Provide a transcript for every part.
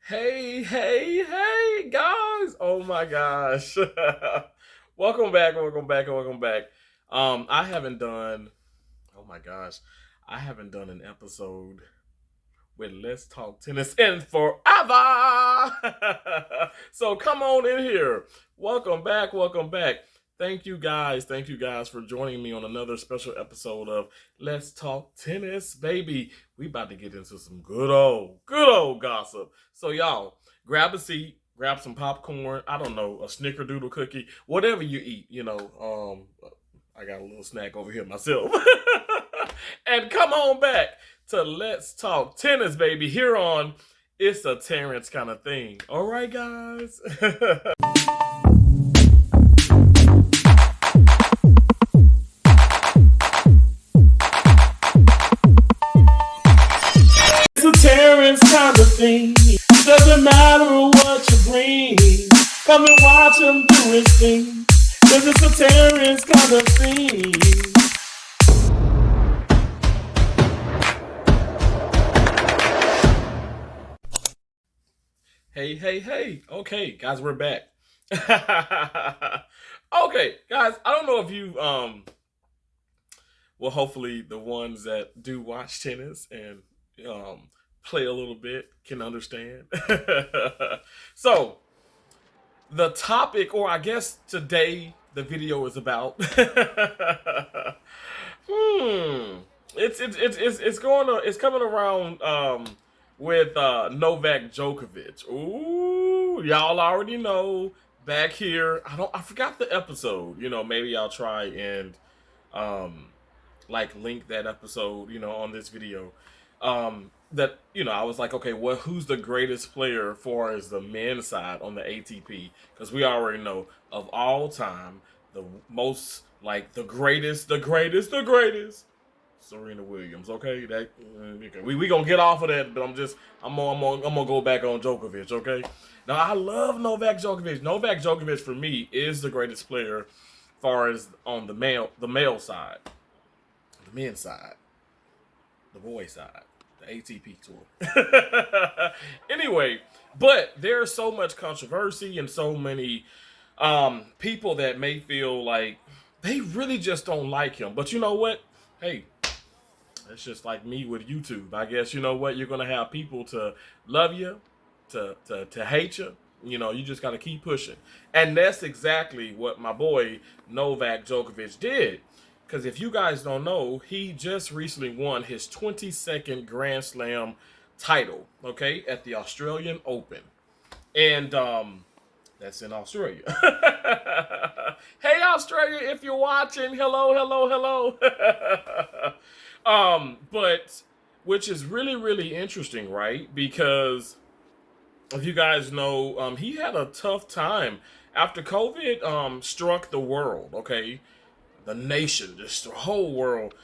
Hey, guys. Oh my gosh. welcome back. I haven't done, oh my gosh, I haven't done an episode with Let's Talk Tennis in forever. So come on in here. Welcome back. Thank you guys for joining me on another special episode of Let's Talk Tennis, baby. We about to get into some good old gossip. So y'all, grab a seat, grab some popcorn. I don't know, a snickerdoodle cookie, whatever you eat. I got a little snack over here myself. And come on back to Let's Talk Tennis, baby, here on It's a Terrence Kind of Thing. All right, guys. It's a Terrence kind of thing. Doesn't matter what you bring. Come and watch him do his thing. Cause it's a Terrence kind of thing. Hey. Okay, guys, we're back. Okay, guys, I don't know if you well, hopefully the ones that do watch tennis and play a little bit can understand. So, the topic, or I guess today the video is about hmm it's coming around with Novak Djokovic. Ooh, y'all already know. Back here, I forgot the episode. Maybe I'll try and um like link that episode, on this video. That I was like, okay, well, who's the greatest player for as the men's side on the ATP? Because we already know of all time, the most like the greatest. Serena Williams, okay. That okay. We gonna get off of that, but I'm gonna go back on Djokovic, okay. Now I love Novak Djokovic. Novak Djokovic for me is the greatest player, as far as on the male side, the men's side, the boy side, the ATP tour. Anyway, but there's so much controversy and so many people that may feel like they really just don't like him. But you know what? Hey, it's just like me with YouTube. I guess you know what? You're gonna have people to love you, to hate you. You just gotta keep pushing. And that's exactly what my boy Novak Djokovic did. Because if you guys don't know, he just recently won his 22nd Grand Slam title, okay, at the Australian Open. And that's in Australia. Hey, Australia, if you're watching, hello. But which is really, really interesting, right? Because if you guys know, he had a tough time after COVID struck the world, okay? The nation, just the whole world.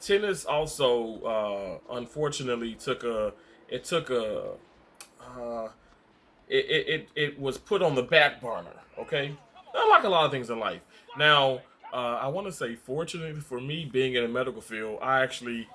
Tennis also, unfortunately, it took a, uh, it was put on the back burner. Okay, not like a lot of things in life. Now, I want to say, fortunately for me, being in the medical field, I actually,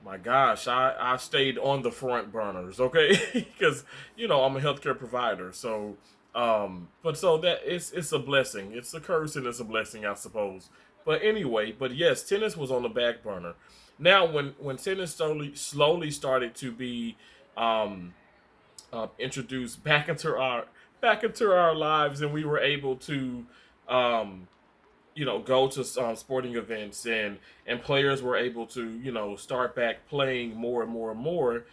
my gosh, I stayed on the front burners. Okay, because I'm a healthcare provider, so. But so that it's a blessing. It's a curse and it's a blessing, I suppose. But anyway, but yes, tennis was on the back burner. Now, when tennis slowly started to be um, introduced back into our lives, and we were able to um, go to sporting events, and players were able to start back playing more and more and more.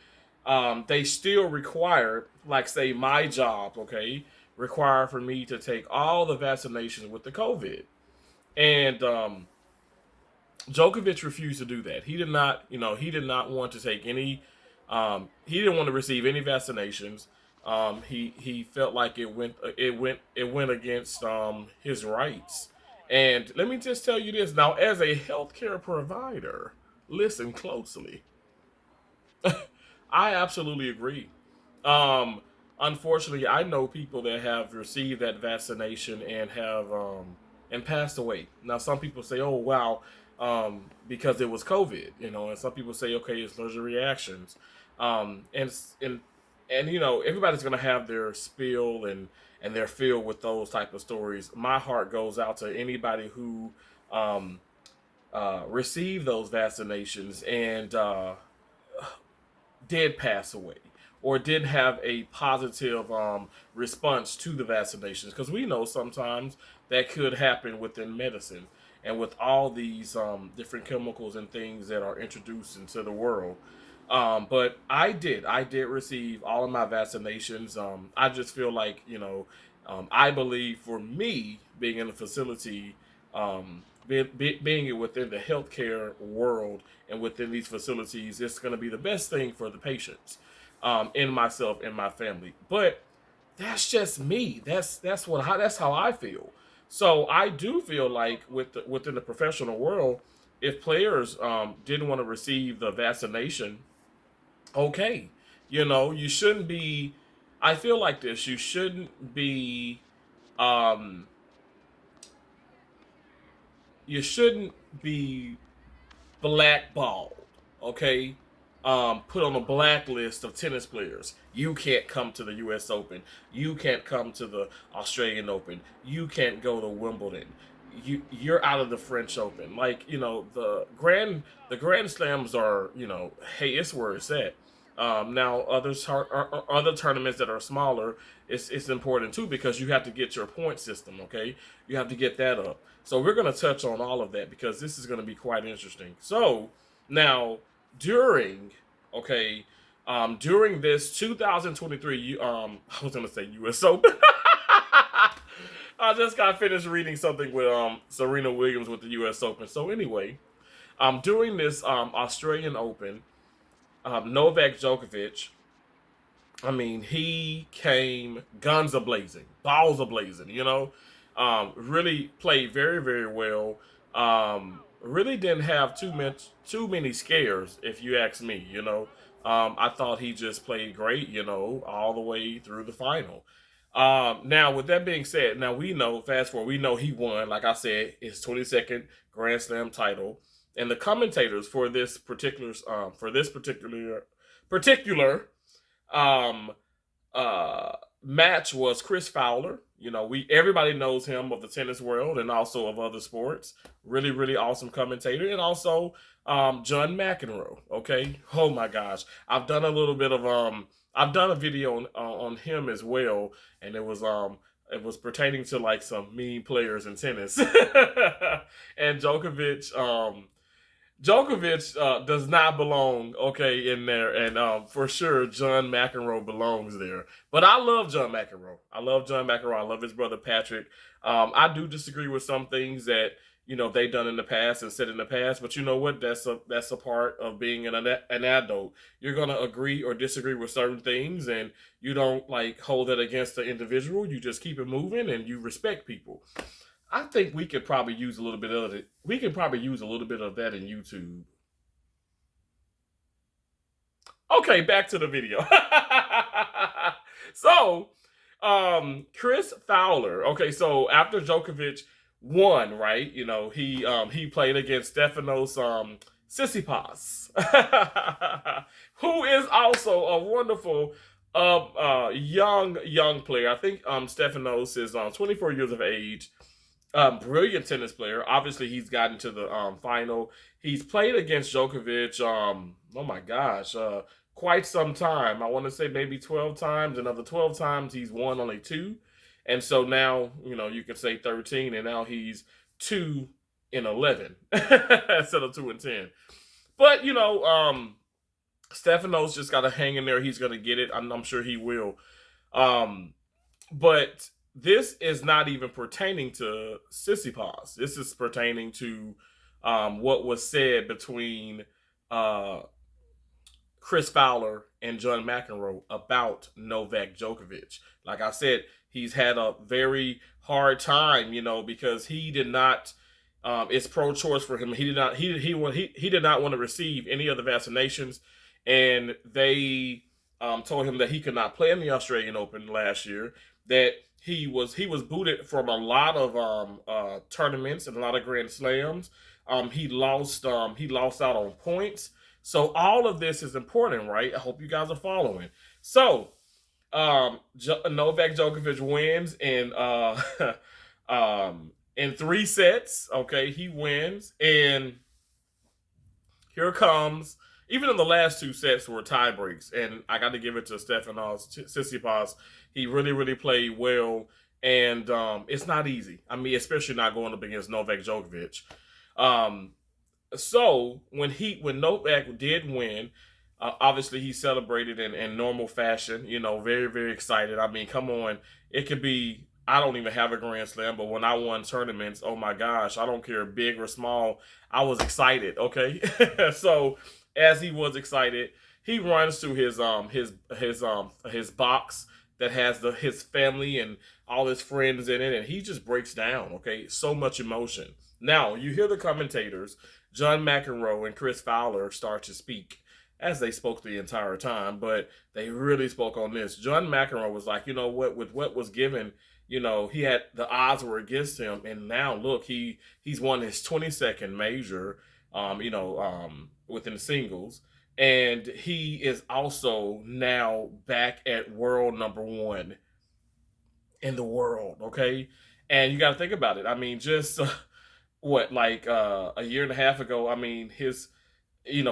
They still require, like, say, my job, okay, require for me to take all the vaccinations with the COVID. And Djokovic refused to do that. He did not want to take any. He didn't want to receive any vaccinations. He felt like it went against his rights. And let me just tell you this now, as a healthcare provider, listen closely. I absolutely agree. Um, Unfortunately, I know people that have received that vaccination and have and passed away. Now, some people say, "Oh, wow," because it was COVID, and some people say, "Okay, it's allergic reactions," and and you know everybody's gonna have their spiel and they're filled with those type of stories. My heart goes out to anybody who um, received those vaccinations and did pass away or did have a positive response to the vaccinations, because we know sometimes that could happen within medicine and with all these different chemicals and things that are introduced into the world. But I did receive all of my vaccinations. I just feel like, I believe for me being in a facility, being within the healthcare world and within these facilities, it's going to be the best thing for the patients, in myself and my family. But that's just me. That's how I feel. So I do feel like within the professional world, if players didn't want to receive the vaccination, okay, you shouldn't be. I feel like this. You shouldn't be. Um, you shouldn't be blackballed, okay? Put on a blacklist of tennis players. You can't come to the U.S. Open. You can't come to the Australian Open. You can't go to Wimbledon. You're out of the French Open. Like, the Grand Slams are, hey, it's where it's at. Now other tournaments that are smaller, it's important too, because you have to get your point system. Okay, you have to get that up. So we're going to touch on all of that because this is going to be quite interesting. So now during okay, during this 2023, I was going to say U.S. Open. I just got finished reading something with Serena Williams with the U.S. Open. So anyway, during this Australian Open, Novak Djokovic, I mean, he came guns a blazing, balls a blazing. Really played very, very well. Really didn't have too many scares, if you ask me. I thought he just played great. All the way through the final. Now, with that being said, now we know. Fast forward, we know he won. Like I said, his 22nd Grand Slam title, and the commentators for this particular um, match was Chris Fowler. We everybody knows him of the tennis world and also of other sports. Really, really awesome commentator, and also John McEnroe. Okay, oh my gosh, I've done a video on him as well, and it was pertaining to like some mean players in tennis, and Djokovic does not belong, okay, in there, and for sure John McEnroe belongs there. But I love John McEnroe. I love John McEnroe. I love his brother Patrick. I do disagree with some things that they've done in the past and said in the past, but you know what? That's a part of being an adult. You're gonna agree or disagree with certain things, and you don't like hold that against the individual. You just keep it moving and you respect people. I think we could probably use a little bit of it. We can probably use a little bit of that in YouTube. Okay, back to the video. So, Chris Fowler. Okay, so after Djokovic won, right? He played against Stefanos Tsitsipas, who is also a wonderful young player. I think Stefanos is 24 years of age. Brilliant tennis player. Obviously, he's gotten to the final. He's played against Djokovic. Oh my gosh, quite some time. I want to say maybe 12 times. And of the 12 times, he's won only two. And so now, you could say 13, and now he's 2-11 instead of 2-10. But Stefanos just got to hang in there. He's gonna get it. I'm sure he will. Um, but this is not even pertaining to Sissipas. This is pertaining to what was said between uh, Chris Fowler and John McEnroe about Novak Djokovic. Like I said, he's had a very hard time, because he did not. It's pro-choice for him. He did not. He did not want to receive any of the vaccinations, and they told him that he could not play in the Australian Open last year. That he was booted from a lot of tournaments and a lot of Grand Slams. He lost out on points. So all of this is important, right? I hope you guys are following. So Novak Djokovic wins in three sets. Okay, he wins, and here comes, even in the last two sets were tie breaks, and I got to give it to Stefanos Tsitsipas. He really, really played well, and it's not easy. I mean, especially not going up against Novak Djokovic. Um, so when Novak did win, obviously he celebrated in normal fashion. You know, very very excited. I mean, come on, it could be. I don't even have a Grand Slam, but when I won tournaments, oh my gosh, I don't care big or small, I was excited. Okay, so as he was excited, he runs to his box that has his family and all his friends in it, and he just breaks down. Okay, so much emotion. Now you hear the commentators John McEnroe and Chris Fowler start to speak, as they spoke the entire time, but they really spoke on this. John McEnroe was like, you know what, with what was given, you know, he had the odds were against him, and now look, he's won his 22nd major, within singles, and he is also now back at world number one in the world. Okay, and you got to think about it. I mean, just what like a year and a half ago. I mean, his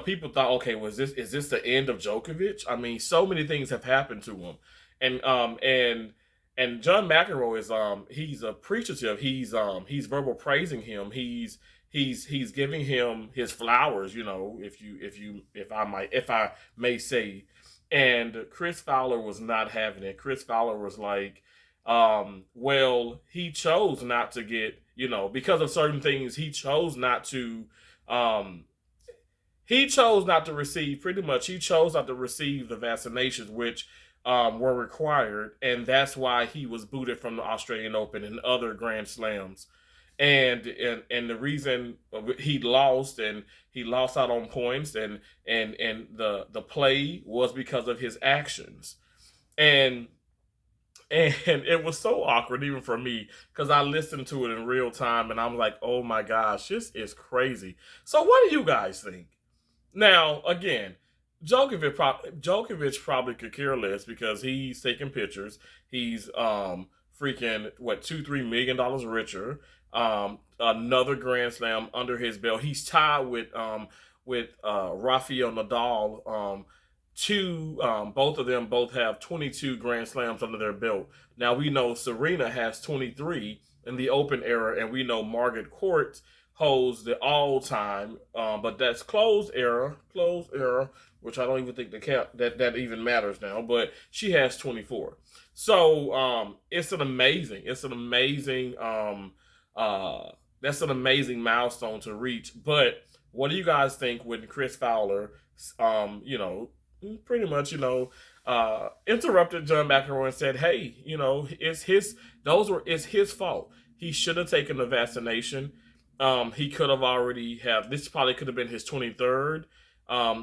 people thought, okay, was this is this the end of Djokovic? I mean, so many things have happened to him, and John McEnroe is he's appreciative. He's verbal praising him. He's giving him his flowers. You know, if I may say, and Chris Fowler was not having it. Chris Fowler was like, well, he chose not to get, because of certain things, um, he chose not to receive, pretty much, he chose not to receive the vaccinations, which were required. And that's why he was booted from the Australian Open and other Grand Slams. And the reason he lost out on points and the play was because of his actions. And and it was so awkward even for me because I listened to it in real time and I'm like, oh my gosh, this is crazy. So what do you guys think? Now, again, Djokovic probably could care less because he's taking pictures. He's freaking what $2-3 million richer. Another Grand Slam under his belt. He's tied with Rafael Nadal. Both of them both have 22 Grand Slams under their belt. Now we know Serena has 23 in the Open era, and we know Margaret Court holds the all-time, but that's closed era, which I don't even think the count that even matters now. But she has 24. So uh, that's an amazing milestone to reach. But what do you guys think when Chris Fowler, pretty much, interrupted John McEnroe and said, "Hey, it's his fault. He should have taken the vaccination. He could have already have. This probably could have been his 23rd.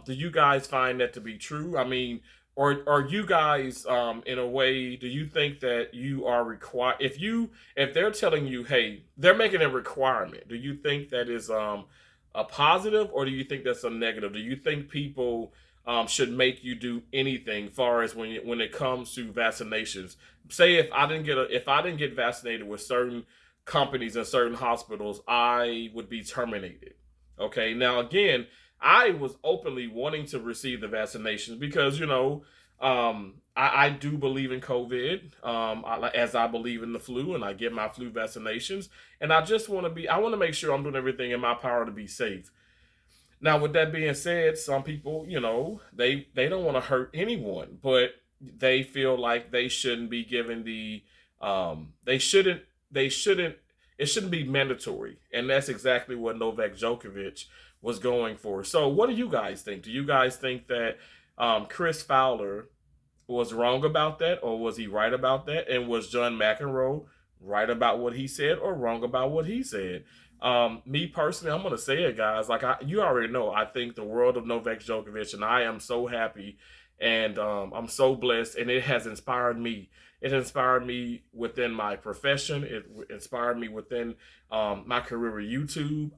Do you guys find that to be true? I mean, or are you guys, in a way, do you think that you are required if they're telling you, hey, they're making a requirement? Do you think that is a positive, or do you think that's a negative? Do you think people should make you do anything, far as when it comes to vaccinations? Say if I didn't get vaccinated with certain companies and certain hospitals, I would be terminated. Okay, now again, I was openly wanting to receive the vaccinations because I do believe in COVID, as I believe in the flu, and I get my flu vaccinations, and I want to make sure I'm doing everything in my power to be safe. Now, with that being said, some people, they don't want to hurt anyone, but they feel like they shouldn't be given they shouldn't it shouldn't be mandatory, and that's exactly what Novak Djokovic was going for. So, what do you guys think? Do you guys think that Chris Fowler was wrong about that, or was he right about that? And was John McEnroe right about what he said, or wrong about what he said? Me personally, I'm gonna say it, guys. Like you already know, I think the world of Novak Djokovic, and I am so happy, and I'm so blessed, and it has inspired me. It inspired me within my profession. It inspired me within my career with YouTube.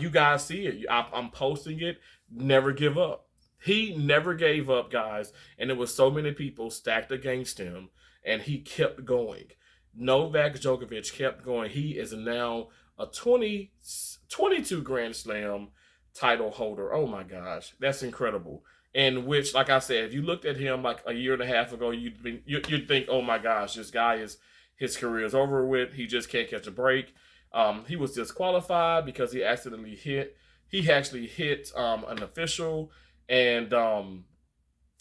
You guys see it. I'm posting it. Never give up. He never gave up, guys, and there was so many people stacked against him, and he kept going. Novak Djokovic kept going. He is now a 22 Grand Slam title holder. Oh my gosh, that's incredible. In which, like I said, if you looked at him like a year and a half ago, you'd think, oh my gosh, this guy is his career is over with. He just can't catch a break. He was disqualified because he accidentally hit. He actually hit an official, and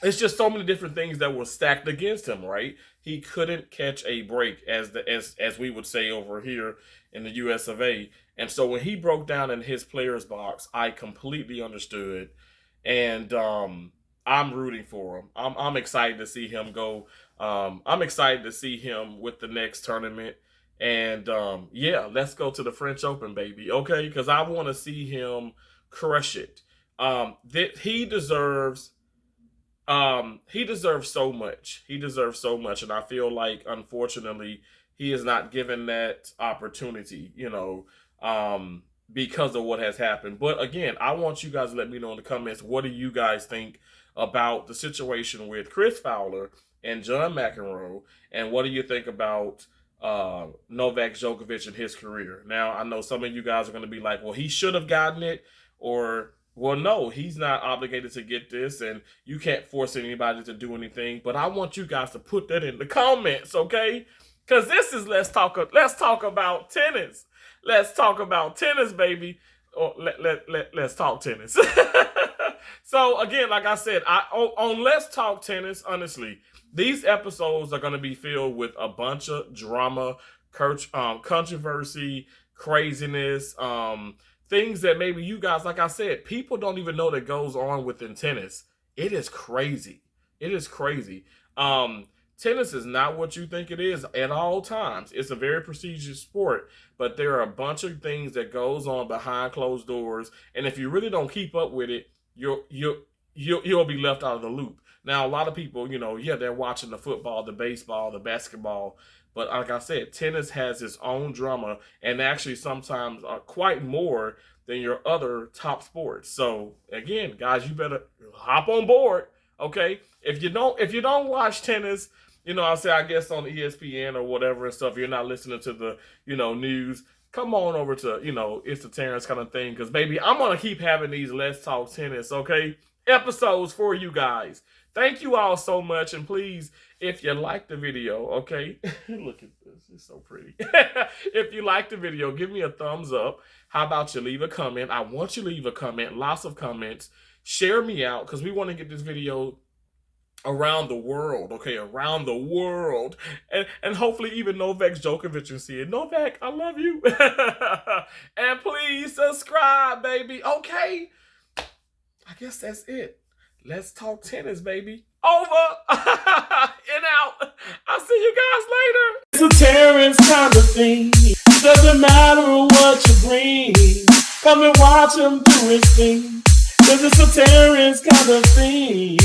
it's just so many different things that were stacked against him. Right? He couldn't catch a break, as we would say over here in the U.S. of A. And so when he broke down in his player's box, I completely understood, and I'm rooting for him. I'm excited to see him go. I'm excited to see him with the next tournament. And yeah, let's go to the French Open, baby. Okay, because I want to see him crush it. That he deserves so much. He deserves so much, and I feel like unfortunately he is not given that opportunity. Because of what has happened. But again, I want you guys to let me know in the comments, what do you guys think about the situation with Chris Fowler and John McEnroe, and what do you think about Novak Djokovic and his career? Now, I know some of you guys are going to be like, well, he should have gotten it, or, well, no, he's not obligated to get this, and you can't force anybody to do anything. But I want you guys to put that in the comments, okay? Because this is Let's Talk About Tennis. Let's talk about tennis, baby. Or let's talk tennis. So again, like I said, on Let's Talk Tennis, honestly, these episodes are going to be filled with a bunch of drama, controversy, craziness, things that maybe you guys, like I said, people don't even know that goes on within tennis. It is crazy. It is crazy. Tennis is not what you think it is at all times. It's a very prestigious sport, but there are a bunch of things that goes on behind closed doors, and if you really don't keep up with it, you'll be left out of the loop. Now, a lot of people, they're watching the football, the baseball, the basketball, but like I said, tennis has its own drama, and actually sometimes quite more than your other top sports. So again, guys, you better hop on board. Okay, if you don't watch tennis, I guess on ESPN or whatever and stuff, you're not listening to the, news, come on over to, It's the Terrence kind of thing. Because, baby, I'm going to keep having these Let's Talk Tennis, okay, episodes for you guys. Thank you all so much. And please, if you like the video, okay, look at this. It's so pretty. If you like the video, give me a thumbs up. How about you leave a comment? I want you to leave a comment, lots of comments. Share me out, because we want to get this video around the world, okay, around the world, and hopefully even Novak Djokovic can see it. Novak, I love you. And please subscribe, baby. Okay, I guess that's it. Let's talk tennis, baby. Over and out. I'll see you guys later. It's a Terrence kind of thing. Doesn't matter what you bring. Come and watch him do his thing. 'Cause it's a Terrence kind of thing.